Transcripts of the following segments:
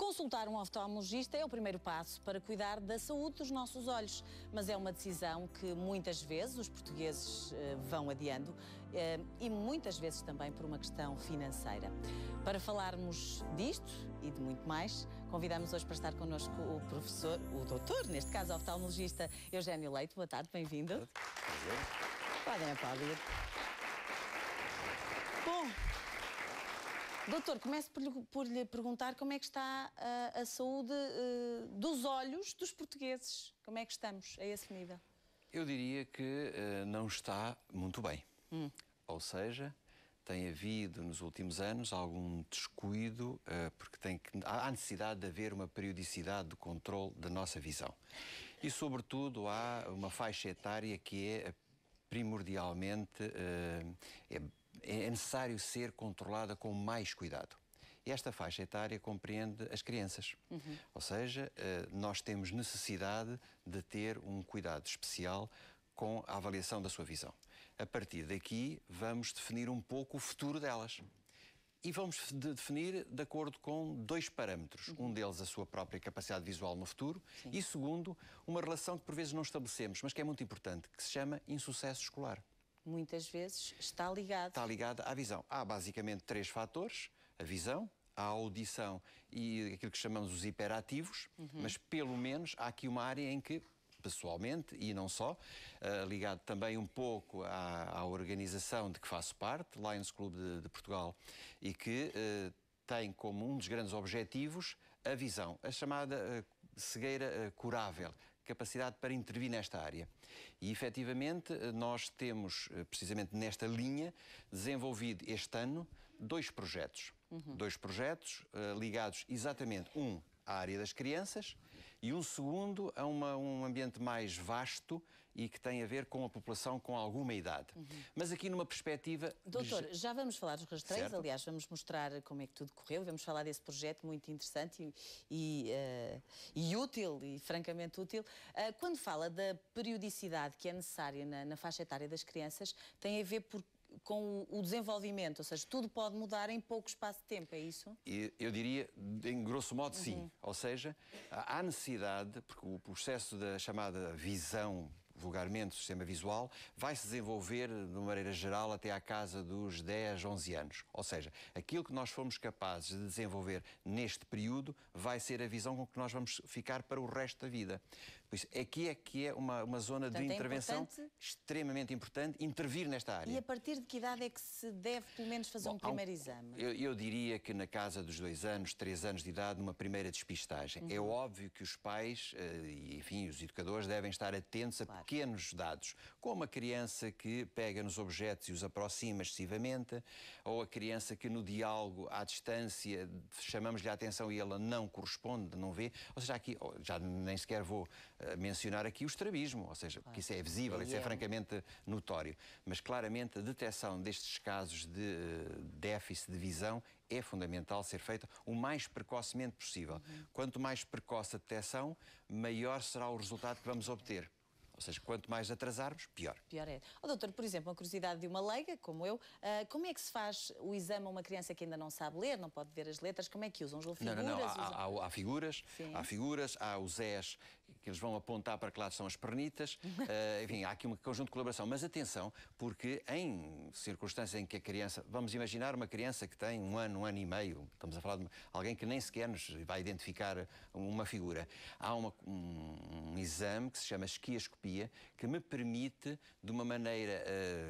Consultar um oftalmologista é o primeiro passo para cuidar da saúde dos nossos olhos, mas é uma decisão que muitas vezes os portugueses vão adiando e muitas vezes também por uma questão financeira. Para falarmos disto e de muito mais, convidamos hoje para estar connosco o doutor, neste caso oftalmologista Eugénio Leite. Boa tarde, bem-vindo. Podem aplaudir. Bom, doutor, começo por lhe perguntar como é que está a saúde dos olhos dos portugueses. Como é que estamos a esse nível? Eu diria que não está muito bem. Ou seja, tem havido nos últimos anos algum descuido, porque há necessidade de haver uma periodicidade de controle da nossa visão. E, sobretudo, há uma faixa etária que é primordialmente é necessário ser controlada com mais cuidado. E esta faixa etária compreende as crianças. Ou seja, nós temos necessidade de ter um cuidado especial com a avaliação da sua visão. A partir daqui, vamos definir um pouco o futuro delas. E vamos definir de acordo com dois parâmetros. Um deles, a sua própria capacidade visual no futuro. Sim. E, segundo, uma relação que por vezes não estabelecemos, mas que é muito importante, que se chama insucesso escolar. Muitas vezes está ligado. Está ligado à visão. Há basicamente três fatores: a visão, a audição e aquilo que chamamos os hiperativos, mas pelo menos há aqui uma área em que, pessoalmente, e não só, ligado também um pouco à organização de que faço parte, Lions Club de Portugal, e que tem como um dos grandes objetivos a visão, a chamada cegueira curável, capacidade para intervir nesta área. E, efetivamente, nós temos, precisamente nesta linha, desenvolvido este ano dois projetos. Dois projetos ligados exatamente, à área das crianças e um segundo a um ambiente mais vasto e que tem a ver com a população com alguma idade. Mas aqui numa perspectiva... Doutor, já vamos falar dos rastreios, certo. Aliás, vamos mostrar como é que tudo correu, vamos falar desse projeto muito interessante e útil, e francamente útil. Quando fala da periodicidade que é necessária na faixa etária das crianças, tem a ver com o desenvolvimento, ou seja, tudo pode mudar em pouco espaço de tempo, é isso? Eu diria, em grosso modo, sim. Ou seja, há necessidade, porque o processo da chamada visão, vulgarmente o sistema visual, vai se desenvolver de uma maneira geral até à casa dos 10, 11 anos. Ou seja, aquilo que nós fomos capazes de desenvolver neste período vai ser a visão com que nós vamos ficar para o resto da vida. Por isso, aqui é que é uma zona de intervenção extremamente importante, intervir nesta área. E a partir de que idade é que se deve, pelo menos, fazer um primeiro exame? Eu diria que na casa dos 2 anos, 3 anos de idade, uma primeira despistagem. É óbvio que os pais e, enfim, os educadores devem estar atentos a pequenos dados, como a criança que pega nos objetos e os aproxima excessivamente, ou a criança que no diálogo à distância chamamos-lhe a atenção e ela não corresponde, não vê. Ou seja, aqui já nem sequer vou mencionar aqui o estrabismo, ou seja, porque isso é visível, isso é francamente notório. Mas claramente a detecção destes casos de déficit de visão é fundamental ser feita o mais precocemente possível. Quanto mais precoce a detecção, maior será o resultado que vamos obter. Ou seja, quanto mais atrasarmos, pior. Pior é. Doutor, por exemplo, uma curiosidade de uma leiga, como eu, como é que se faz o exame a uma criança que ainda não sabe ler, não pode ver as letras, como é que usam? Usam figuras? Não. Há figuras, Sim. Há os Zés, que eles vão apontar para que lado são as pernitas, enfim, há aqui um conjunto de colaboração. Mas atenção, porque em circunstâncias em que a criança, vamos imaginar uma criança que tem 1 ano, 1 ano e meio, estamos a falar de alguém que nem sequer nos vai identificar uma figura. Há um exame que se chama esquiascopia, que me permite, de uma maneira,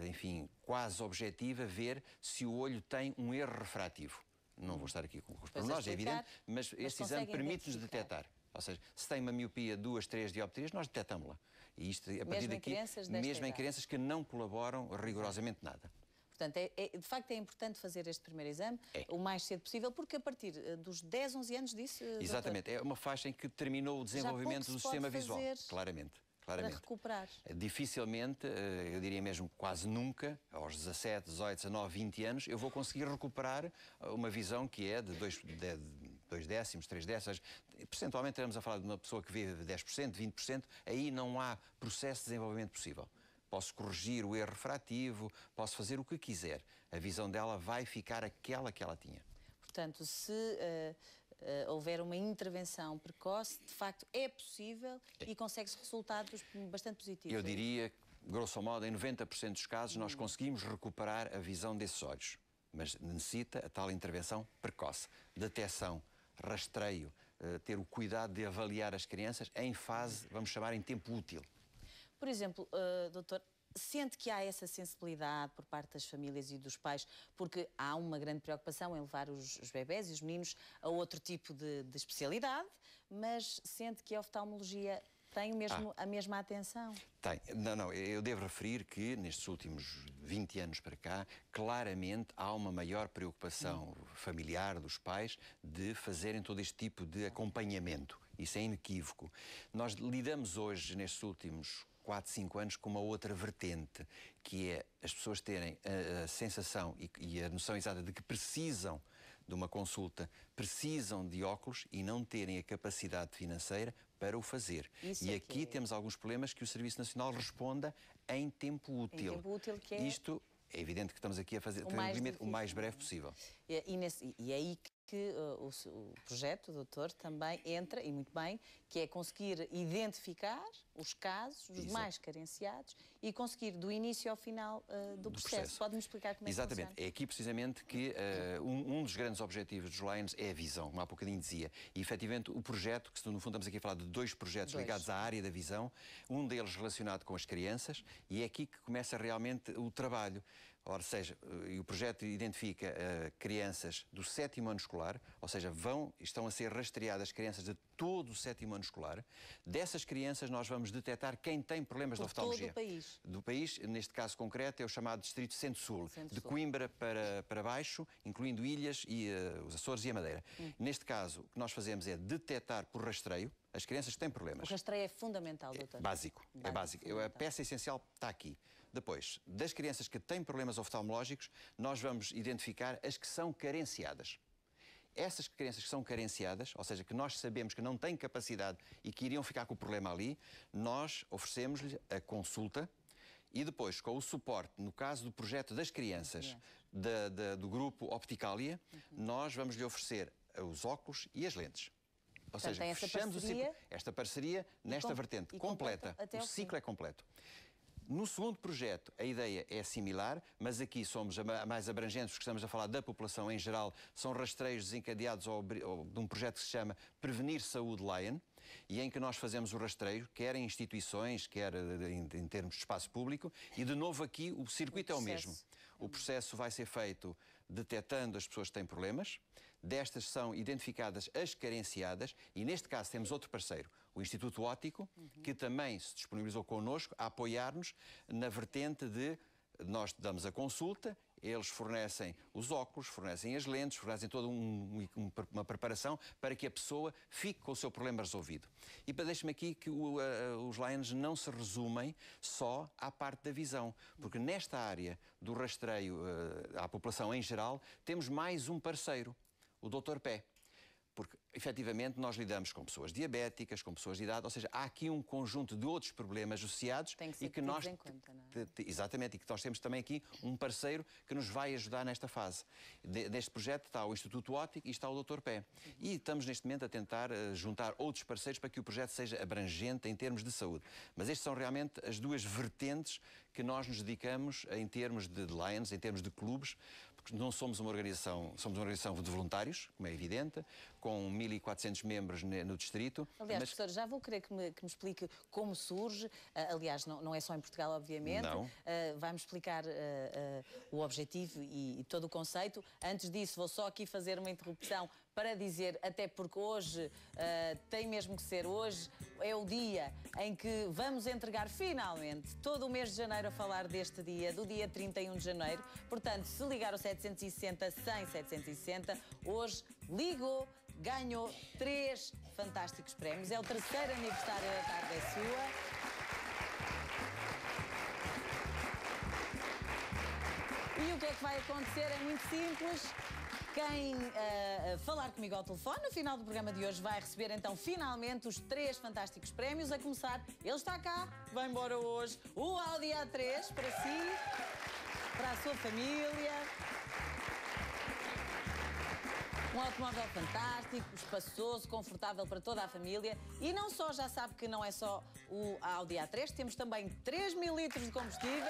enfim, quase objetiva, ver se o olho tem um erro refrativo. Não vou estar aqui com os pormenores, é evidente, mas este exame permite-nos detectar. Ou seja, se tem uma miopia 2, 3 dioptrias, nós detectámos-la. E isto, a partir daqui, mesmo em crianças que não colaboram rigorosamente nada. Portanto, de facto é importante fazer este primeiro exame o mais cedo possível, porque a partir dos 10, 11 anos disse... Exatamente, doutor, é uma faixa em que terminou o desenvolvimento do sistema visual. Claramente. Para recuperar. Dificilmente, eu diria mesmo quase nunca, aos 17, 18, 19, 20 anos, eu vou conseguir recuperar uma visão que é de 2 décimos, 3 décimos. Percentualmente, estamos a falar de uma pessoa que vê 10%, 20%, aí não há processo de desenvolvimento possível. Posso corrigir o erro refrativo, posso fazer o que quiser. A visão dela vai ficar aquela que ela tinha. Portanto, se houver uma intervenção precoce, de facto é possível e consegue-se resultados bastante positivos. Eu diria, grosso modo, em 90% dos casos nós conseguimos recuperar a visão desses olhos, mas necessita a tal intervenção precoce, detecção, rastreio, ter o cuidado de avaliar as crianças em fase, vamos chamar, em tempo útil. Por exemplo, doutor, sente que há essa sensibilidade por parte das famílias e dos pais, porque há uma grande preocupação em levar os bebés e os meninos a outro tipo de especialidade, mas sente que a oftalmologia tem a mesma atenção? Tem. Não, eu devo referir que nestes últimos 20 anos para cá, claramente há uma maior preocupação familiar dos pais de fazerem todo este tipo de acompanhamento. Isso é inequívoco. Nós lidamos hoje, nestes últimos 4, 5 anos, com uma outra vertente, que é as pessoas terem a sensação e a noção exata de que precisam de uma consulta, precisam de óculos e não terem a capacidade financeira para o fazer. E aqui temos alguns problemas que o Serviço Nacional responda em tempo útil. Em tempo útil, que é... Isto é evidente que estamos aqui a fazer o mais breve possível. E é aí que o projeto, doutor, também entra, e muito bem, que é conseguir identificar os casos dos mais carenciados e conseguir do início ao final do processo. Pode-me explicar como é que funciona? Exatamente. É aqui precisamente que um dos grandes objetivos dos Lions é a visão, como há bocadinho dizia. E efetivamente o projeto, que no fundo estamos aqui a falar de 2 projetos ligados à área da visão, um deles relacionado com as crianças, e é aqui que começa realmente o trabalho. Ou seja, o projeto identifica crianças do 7º ano escolar, ou seja, estão a ser rastreadas crianças de todo o 7º ano escolar. Dessas crianças nós vamos detectar quem tem problemas de oftalmologia. Todo o país? Do país, neste caso concreto, é o chamado Distrito Centro-Sul, de Coimbra para baixo, incluindo Ilhas e os Açores e a Madeira. Neste caso, o que nós fazemos é detectar por rastreio as crianças que têm problemas. O rastreio é fundamental, doutor? É básico. A peça essencial está aqui. Depois, das crianças que têm problemas oftalmológicos, nós vamos identificar as que são carenciadas. Essas crianças que são carenciadas, ou seja, que nós sabemos que não têm capacidade e que iriam ficar com o problema ali, nós oferecemos-lhe a consulta e depois, com o suporte, no caso do projeto das crianças, do grupo Opticalia, nós vamos lhe oferecer os óculos e as lentes. Ou seja, fechamos esta parceria nesta vertente completa. O ciclo é completo. No segundo projeto, a ideia é similar, mas aqui somos mais abrangentes, porque estamos a falar da população em geral. São rastreios desencadeados de um projeto que se chama Prevenir Saúde Lion, e em que nós fazemos o rastreio, quer em instituições, quer em termos de espaço público, e de novo aqui o circuito é o mesmo. O processo vai ser feito detectando as pessoas que têm problemas. Destas são identificadas as carenciadas e, neste caso, temos outro parceiro, o Instituto Óptico, que também se disponibilizou connosco a apoiar-nos na vertente de nós damos a consulta, eles fornecem os óculos, fornecem as lentes, fornecem toda uma preparação para que a pessoa fique com o seu problema resolvido. E deixe-me aqui que os Lions não se resumem só à parte da visão, porque nesta área do rastreio à população em geral, temos mais um parceiro, o Dr. Pé. Porque, efetivamente, nós lidamos com pessoas diabéticas, com pessoas de idade, ou seja, há aqui um conjunto de outros problemas associados e que nós em conta, não é? Exatamente, e que nós temos também aqui um parceiro que nos vai ajudar nesta fase. Neste projeto está o Instituto Óptico e está o Dr. Pé. E estamos neste momento a tentar juntar outros parceiros para que o projeto seja abrangente em termos de saúde. Mas estas são realmente as duas vertentes que nós nos dedicamos em termos de Lions, em termos de clubes, porque não somos uma organização, somos uma organização de voluntários, como é evidente, com 1.400 membros no distrito. Aliás, professor, já vou querer que me explique como surge. Aliás, não é só em Portugal, obviamente. Não. Vai-me explicar o objetivo e todo o conceito. Antes disso, vou só aqui fazer uma interrupção para dizer, até porque hoje, tem mesmo que ser hoje, é o dia em que vamos entregar finalmente todo o mês de janeiro a falar deste dia, do dia 31 de janeiro. Portanto, se ligar ao 760 100 760, hoje ligou, ganhou 3 fantásticos prémios. É o 3º aniversário da tarde, é sua. E o que é que vai acontecer? É muito simples. Quem falar comigo ao telefone no final do programa de hoje vai receber então finalmente os 3 fantásticos prémios. A começar, ele está cá, vai embora hoje, o Audi A3 para si, para a sua família. Um automóvel fantástico, espaçoso, confortável para toda a família. E não só, já sabe que não é só o Audi A3, temos também 3.000 litros de combustível.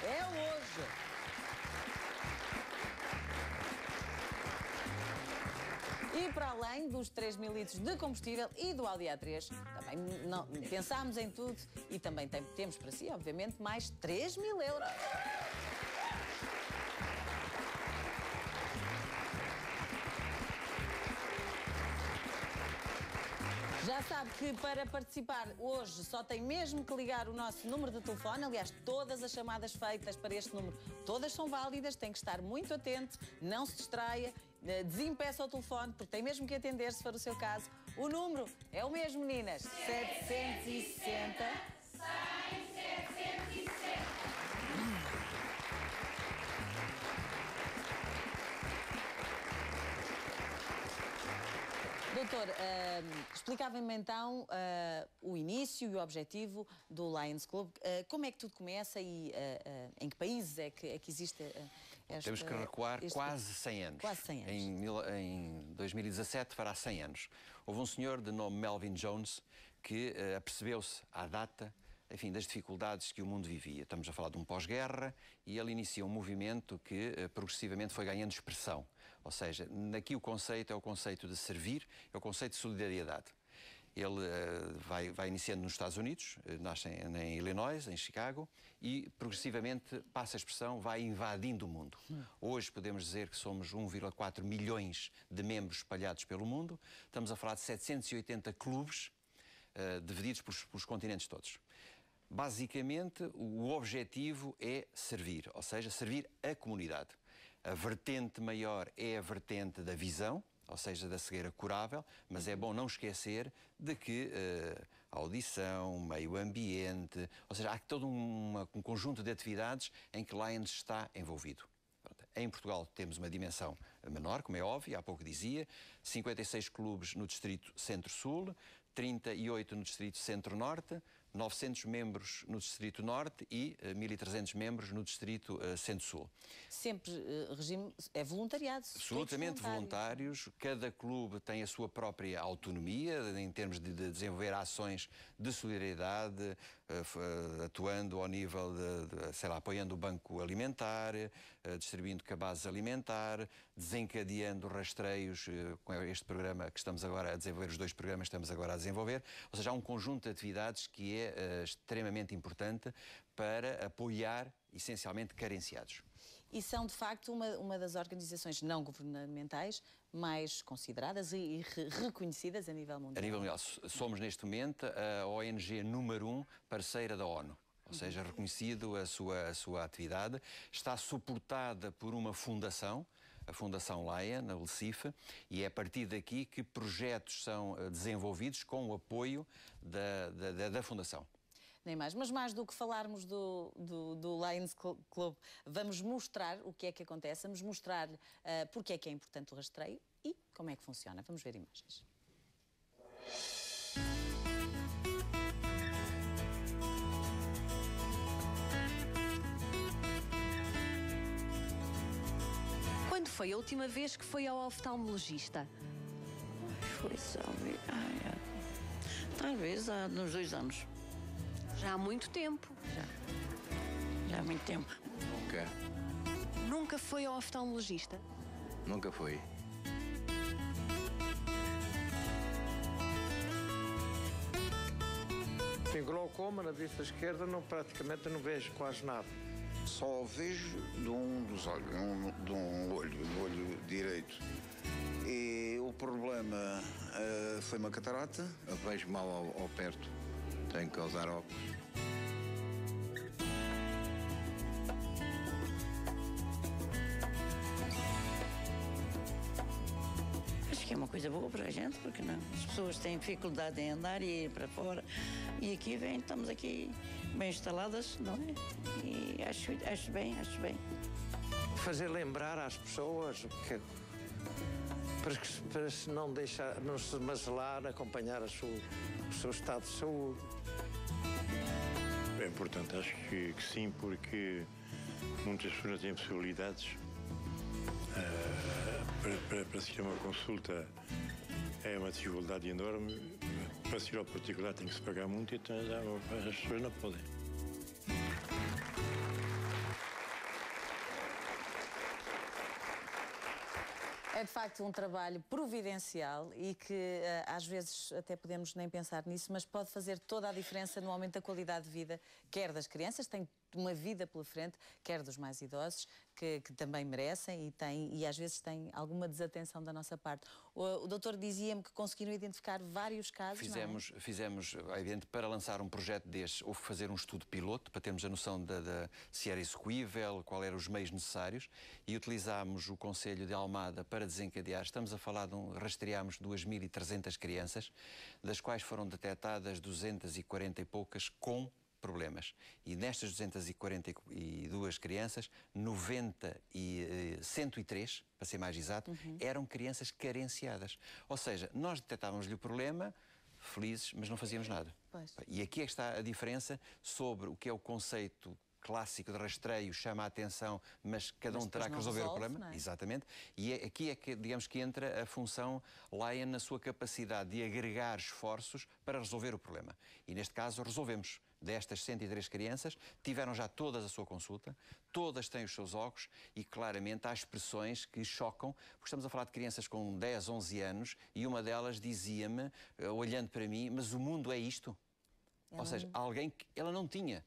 É hoje. E para além dos 3.000 litros de combustível e do Audi A3, também pensámos em tudo e também temos para si, obviamente, mais 3.000 euros. Já sabe que para participar hoje só tem mesmo que ligar o nosso número de telefone. Aliás, todas as chamadas feitas para este número, todas são válidas, tem que estar muito atento, não se distraia, desempeça o telefone, porque tem mesmo que atender, se for o seu caso. O número é o mesmo, meninas, 760... Doutor, explicava-me então o início e o objetivo do Lions Club. Como é que tudo começa e em que países é que existe esta... Temos que recuar quase 100 anos. Quase 100 anos. Em 2017 fará 100 anos. Houve um senhor de nome Melvin Jones que apercebeu-se à data, enfim, das dificuldades que o mundo vivia. Estamos a falar de um pós-guerra e ele inicia um movimento que progressivamente foi ganhando expressão. Ou seja, aqui o conceito é o conceito de servir, é o conceito de solidariedade. Ele vai iniciando nos Estados Unidos, nasce em Illinois, em Chicago, e progressivamente, passa a expressão, vai invadindo o mundo. Hoje podemos dizer que somos 1,4 milhões de membros espalhados pelo mundo. Estamos a falar de 780 clubes, divididos pelos continentes todos. Basicamente, o objetivo é servir, ou seja, servir a comunidade. A vertente maior é a vertente da visão, ou seja, da cegueira curável, mas é bom não esquecer de que a audição, meio ambiente, ou seja, há todo um conjunto de atividades em que Lions está envolvido. Em Portugal temos uma dimensão menor, como é óbvio, há pouco dizia, 56 clubes no distrito Centro-Sul, 38 no distrito Centro-Norte, 900 membros no distrito Norte e 1.300 membros no distrito Centro-Sul. Sempre regime é voluntariado. Absolutamente voluntários. Cada clube tem a sua própria autonomia em termos de desenvolver ações de solidariedade, atuando ao nível sei lá, apoiando o banco alimentar, distribuindo cabazes alimentar, desencadeando rastreios com este programa que estamos agora a desenvolver, os dois programas que estamos agora a desenvolver. Ou seja, há um conjunto de atividades que é extremamente importante para apoiar, essencialmente, carenciados. E são, de facto, uma das organizações não governamentais mais consideradas e reconhecidas a nível mundial. A nível mundial. Somos, neste momento, a ONG número 1 parceira da ONU. Ou seja, reconhecido a sua atividade. Está suportada por uma fundação, a Fundação Lion, na Recife, e é a partir daqui que projetos são desenvolvidos com o apoio da Fundação. Nem mais, mas mais do que falarmos do Lions Club, vamos mostrar o que é que acontece, vamos mostrar porque é que é importante o rastreio e como é que funciona. Vamos ver imagens. Quando foi a última vez que foi ao oftalmologista? Foi só... talvez há uns 2 anos. Já há muito tempo. Já há muito tempo. Nunca. Nunca foi ao oftalmologista? Nunca foi. Tem glaucoma na vista esquerda, praticamente não vejo quase nada. Só vejo de um dos olhos, do olho direito. E o problema foi uma catarata. Eu vejo mal ao perto. Tenho que usar óculos. Acho que é uma coisa boa para a gente, porque não? As pessoas têm dificuldade em andar e ir para fora. E aqui estamos aqui bem instaladas, não é? E acho bem. Fazer lembrar às pessoas que para se não deixar, não se mazelar, acompanhar o seu estado de saúde. É importante, acho que sim, porque muitas pessoas têm possibilidades Para se ir a uma consulta é uma dificuldade enorme. Para se ir ao particular tem que se pagar muito, então as pessoas não podem. É de facto um trabalho providencial e que às vezes até podemos nem pensar nisso, mas pode fazer toda a diferença no aumento da qualidade de vida, quer das crianças, têm uma vida pela frente, quer dos mais idosos, que também merecem e às vezes têm alguma desatenção da nossa parte. O doutor dizia-me que conseguiram identificar vários casos, Fizemos, é evidente, para lançar um projeto deste, houve que fazer um estudo piloto, para termos a noção se era execuível, qual eram os meios necessários, e utilizámos o Conselho de Almada para desencadear. Estamos a falar rastreámos 2.300 crianças, das quais foram detectadas 240 e poucas com problemas. E nestas 242 crianças, 103, para ser mais exato, eram crianças carenciadas. Ou seja, nós detectávamos-lhe o problema, felizes, mas não fazíamos nada. Pois. E aqui é que está a diferença sobre o que é o conceito clássico de rastreio, chama a atenção, mas cada um terá que resolver o problema. Não é? Exatamente. E aqui é que, digamos, que entra a função Lion na sua capacidade de agregar esforços para resolver o problema. E neste caso resolvemos. Destas 103 crianças, tiveram já todas a sua consulta, todas têm os seus óculos e claramente há expressões que chocam, porque estamos a falar de crianças com 10, 11 anos e uma delas dizia-me, olhando para mim, mas o mundo é isto? Ou seja, alguém que ela não tinha.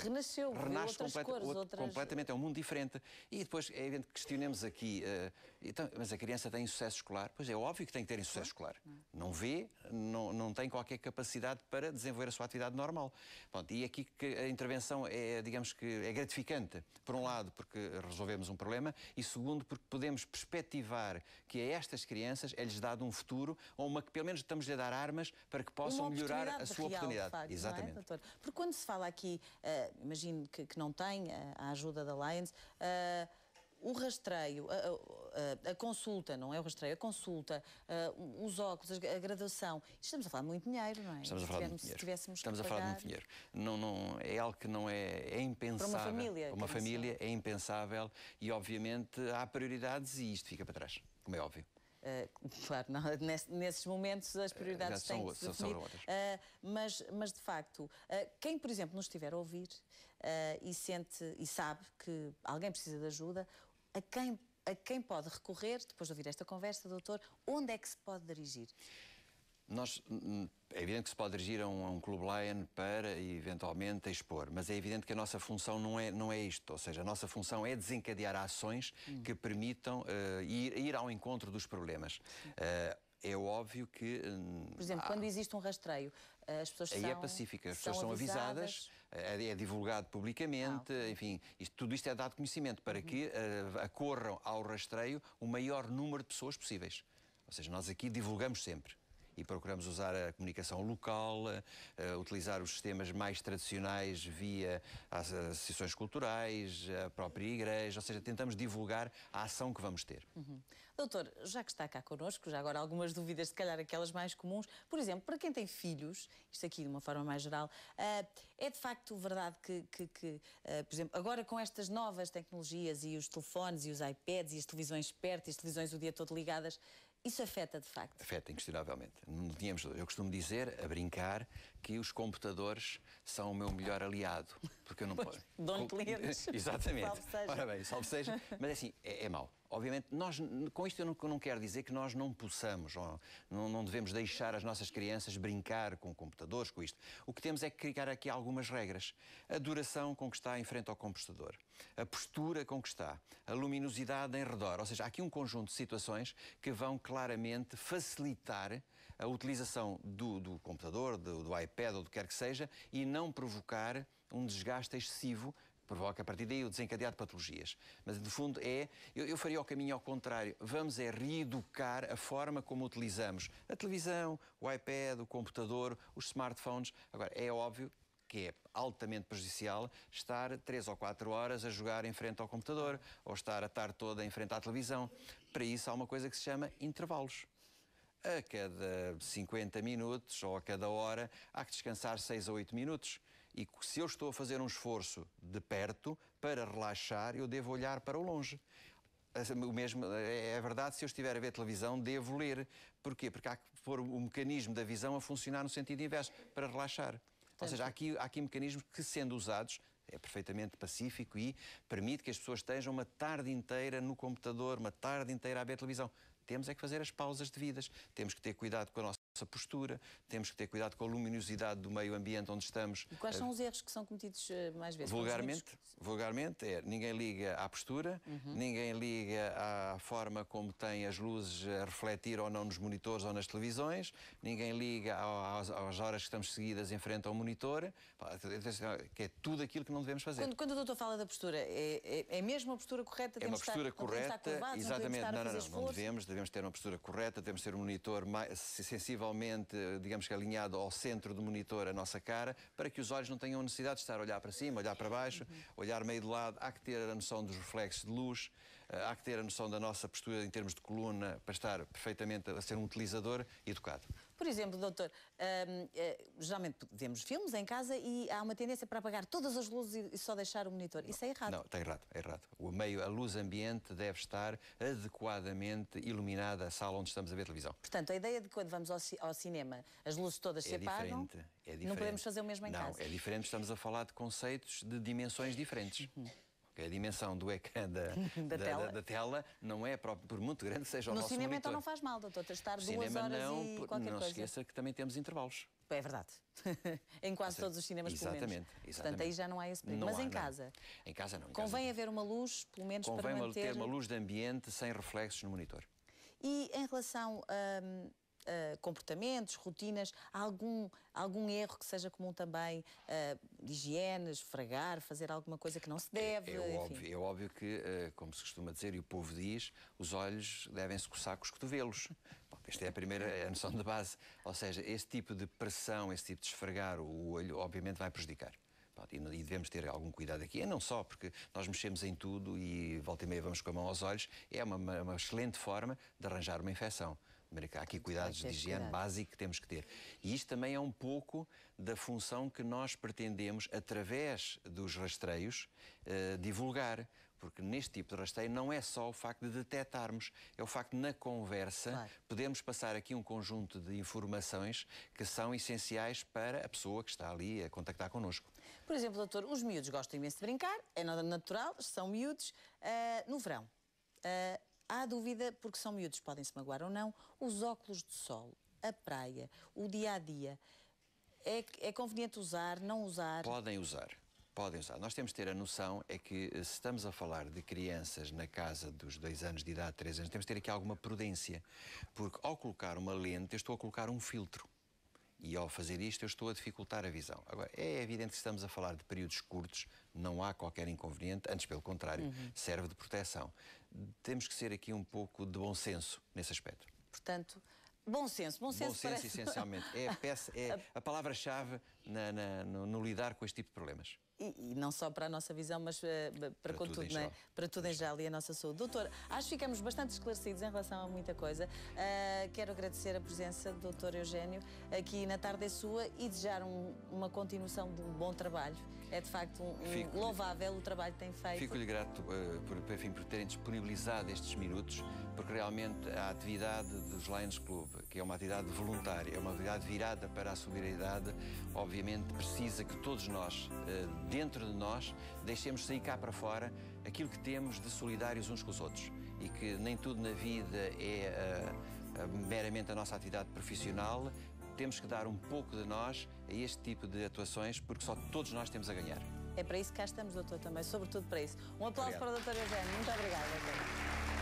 Renasceu, renasce outras cores, completamente, é um mundo diferente. E depois é evidente que questionemos aqui, então, mas a criança tem insucesso escolar? Pois é óbvio que tem que ter insucesso escolar. Não vê, não tem qualquer capacidade para desenvolver a sua atividade normal. Pronto, e aqui que a intervenção é, digamos que, é gratificante. Por um lado, porque resolvemos um problema, e segundo, porque podemos perspectivar que a estas crianças é-lhes dado um futuro, ou que pelo menos estamos-lhe a dar armas para que possam melhorar a sua oportunidade. Facto, exatamente. Não é, doutor? Porque quando se fala aqui, imagino que não tem a ajuda da Lions, o rastreio, a consulta, não é o rastreio, a consulta, os óculos, a graduação, estamos a falar de muito dinheiro, não é? Estamos a falar de muito dinheiro. Estamos a falar de muito dinheiro. É algo que não é impensável. Para uma família. Para uma família é impensável e, obviamente, há prioridades e isto fica para trás, como é óbvio. Claro, não, nesses momentos as prioridades têm que se definir, mas de facto, quem, por exemplo, nos estiver a ouvir e sente e sabe que alguém precisa de ajuda, a quem pode recorrer, depois de ouvir esta conversa, doutor, onde é que se pode dirigir? É evidente que se pode dirigir a um Clube Lion para, eventualmente, expor, mas é evidente que a nossa função não é isto, ou seja, a nossa função é desencadear ações que permitam ir ao encontro dos problemas. É óbvio que... Por exemplo, quando existe um rastreio, as pessoas aí é pacífica, as pessoas são avisadas, é divulgado publicamente, enfim, tudo isto é dado conhecimento para que acorram ao rastreio o maior número de pessoas possíveis. Ou seja, nós aqui divulgamos sempre. E procuramos usar a comunicação local, utilizar os sistemas mais tradicionais via as associações culturais, a própria igreja, ou seja, tentamos divulgar a ação que vamos ter. Doutor, já que está cá connosco, já agora algumas dúvidas, se calhar aquelas mais comuns. Por exemplo, para quem tem filhos, isto aqui de uma forma mais geral, é de facto verdade que por exemplo, agora com estas novas tecnologias e os telefones e os iPads e as televisões espertas e as televisões o dia todo ligadas, isso afeta de facto? Afeta, inquestionavelmente. Eu costumo dizer, a brincar, que os computadores são o meu melhor aliado. Porque eu não posso. Dão clientes. Exatamente. Salve seja. Ora bem, salve seja. Mas assim, é mau. Obviamente, com isto eu não quero dizer que nós não possamos, ou não devemos deixar as nossas crianças brincar com computadores, com isto. O que temos é que criar aqui algumas regras. A duração com que está em frente ao computador, a postura com que está, a luminosidade em redor. Ou seja, há aqui um conjunto de situações que vão claramente facilitar a utilização do computador, do iPad ou do que quer que seja, e não provocar um desgaste excessivo, provoca a partir daí o desencadeado de patologias. Mas, de fundo, eu faria o caminho ao contrário. Vamos reeducar a forma como utilizamos a televisão, o iPad, o computador, os smartphones. Agora, é óbvio que é altamente prejudicial estar 3 ou 4 horas a jogar em frente ao computador ou estar a tarde toda em frente à televisão. Para isso há uma coisa que se chama intervalos. A cada 50 minutos ou a cada hora há que descansar 6 ou 8 minutos. E se eu estou a fazer um esforço de perto para relaxar, eu devo olhar para o longe. O mesmo é verdade, se eu estiver a ver televisão, devo ler. Porquê? Porque há que pôr o mecanismo da visão a funcionar no sentido inverso, para relaxar. Ou seja, há aqui mecanismos que, sendo usados, é perfeitamente pacífico e permite que as pessoas estejam uma tarde inteira no computador, uma tarde inteira a ver televisão. Temos é que fazer as pausas devidas, temos que ter cuidado com a nossa postura, temos que ter cuidado com a luminosidade do meio ambiente onde estamos. E quais são os erros que são cometidos mais vezes? Vulgarmente ninguém liga à postura, ninguém liga à forma como tem as luzes a refletir ou não nos monitores ou nas televisões, ninguém liga às horas que estamos seguidas em frente ao monitor, que é tudo aquilo que não devemos fazer. Quando o doutor fala da postura, é mesmo a postura correta? É uma postura correta, exatamente. Não devemos ter uma postura correta, devemos ter um monitor sensivelmente, digamos que alinhado ao centro do monitor, a nossa cara, para que os olhos não tenham necessidade de estar a olhar para cima, olhar para baixo, olhar meio de lado. Há que ter a noção dos reflexos de luz, há que ter a noção da nossa postura em termos de coluna, para estar perfeitamente a ser um utilizador educado. Por exemplo, doutor, geralmente vemos filmes em casa e há uma tendência para apagar todas as luzes e só deixar o monitor. Isso é errado. Não, está errado, é errado. A luz ambiente deve estar adequadamente iluminada a sala onde estamos a ver televisão. Portanto, a ideia de que quando vamos ao cinema as luzes todas se apagam, não podemos fazer o mesmo em casa. Não, é diferente, estamos a falar de conceitos de dimensões diferentes. A dimensão do ecrã da tela não é próprio, por muito grande que seja o nosso monitor. No cinema então não faz mal, doutor, estar 2 horas e qualquer coisa. Não se esqueça que também temos intervalos. É verdade. Em quase todos os cinemas, pelo menos. Exatamente. Portanto, aí já não há esse perigo. Mas em casa? Em casa não. Convém haver uma luz, pelo menos, para manter... Convém ter uma luz de ambiente sem reflexos no monitor. E em relação a comportamentos, rotinas, há algum erro que seja comum também, de higiene, esfregar, fazer alguma coisa que não se deve? É óbvio que, como se costuma dizer e o povo diz, os olhos devem-se coçar com os cotovelos. Bom, esta é a primeira noção de base. Ou seja, esse tipo de pressão, esse tipo de esfregar o olho, obviamente vai prejudicar. E devemos ter algum cuidado aqui, não só porque nós mexemos em tudo e volta e meia vamos com a mão aos olhos, é uma excelente forma de arranjar uma infecção. Há aqui cuidados de higiene básico que temos que ter. E isto também é um pouco da função que nós pretendemos, através dos rastreios, divulgar. Porque neste tipo de rastreio não é só o facto de detectarmos, é o facto de, na conversa, podemos passar aqui um conjunto de informações que são essenciais para a pessoa que está ali a contactar connosco. Por exemplo, doutor, os miúdos gostam imenso de brincar, é natural, são miúdos. No verão, há dúvida, porque são miúdos, podem-se magoar ou não, os óculos de sol, a praia, o dia-a-dia, é conveniente usar, não usar? Podem usar. Podem usar. Nós temos de ter a noção é que se estamos a falar de crianças na casa dos 2 anos de idade, 3 anos, temos de ter aqui alguma prudência, porque ao colocar uma lente eu estou a colocar um filtro. E ao fazer isto eu estou a dificultar a visão. Agora, é evidente que estamos a falar de períodos curtos, não há qualquer inconveniente, antes pelo contrário, serve de proteção. Temos que ser aqui um pouco de bom senso nesse aspecto. Portanto, bom senso. Bom senso parece... essencialmente. É a palavra-chave no lidar com este tipo de problemas. E não só para a nossa visão, mas para tudo, não é? Para tudo em geral e a nossa saúde. Doutor, acho que ficamos bastante esclarecidos em relação a muita coisa. Quero agradecer a presença do doutor Eugénio aqui na Tarde é Sua e desejar uma continuação de um bom trabalho. É de facto louvável o trabalho que tem feito. Fico-lhe grato por terem disponibilizado estes minutos, porque realmente a atividade dos Lions Club, que é uma atividade voluntária, é uma atividade virada para a solidariedade, obviamente precisa que todos nós, dentro de nós, deixemos sair cá para fora aquilo que temos de solidários uns com os outros. E que nem tudo na vida é meramente a nossa atividade profissional. Temos que dar um pouco de nós a este tipo de atuações, porque só todos nós temos a ganhar. É para isso que cá estamos, doutor, também, sobretudo para isso. Um aplauso para o doutor Eugénio. Muito obrigada.